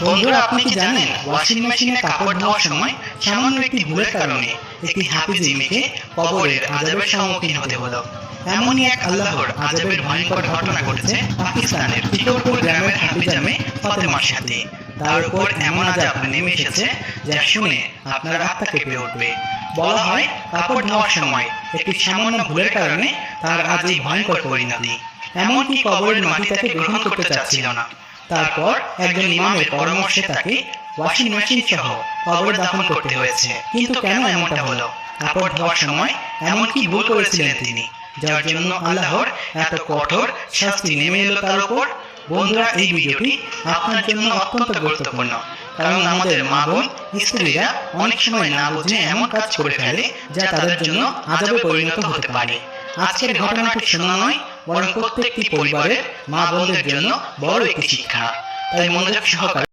বন্ধুরা, আপনি কি জানেন ওয়াশিং মেশিনে কাপড় ধোয়ার সময় সামান্য একটি ভুলের কারণে একটি হাফেজি মেয়েকে কবরের আযাবের সম্মুখীন হতে হলো। এমনই এক আল্লাহর আযাবের ভয়ঙ্কর ঘটনা ঘটেছে পাকিস্তানের ফিকরপুর গ্রামের হাফিজা মেয়ে ফাতেমার সাথে। তার উপর এমন আযাব নেমে এসেছে যা শুনে আপনার আত্মা কেঁপে উঠবে। বলা হয়, কাপড় ধোয়ার সময় একটি সামান্য ভুলের কারণে তার আজ এই ভয়ঙ্কর পরিণতি। এমনকি কবরের মাটি তাকে গ্রহণ করতে চাচ্ছিল না। তারপর একজন ইমামের পরামর্শে তাকে ওয়াশিং মেশিন সহ কবরে দাফন করতে হয়েছে। কিন্তু কেন এমনটা হলো? কাপড় ধোয়ার সময় এমন কি ভুল করেছিলেন তিনি, যার জন্য আল্লাহর এত কঠোর শাস্তি নেমে এলো তার উপর? বন্ধুরা, এই ভিডিওটি আপনার জন্য অত্যন্ত গুরুত্বপূর্ণ, কারণ আমাদের মা বোন স্ত্রীরা অনেক সময় না বুঝে এমন কাজ করে ফেলে যা তাদের জন্য আযাবে পরিণত হতে পারে। আজকের ঘটনাটি শোনা নয়, বরং প্রত্যেকটি পরিবারের মা বোনদের জন্য বড় একটি শিক্ষা। তাই মনোযোগ সহকারে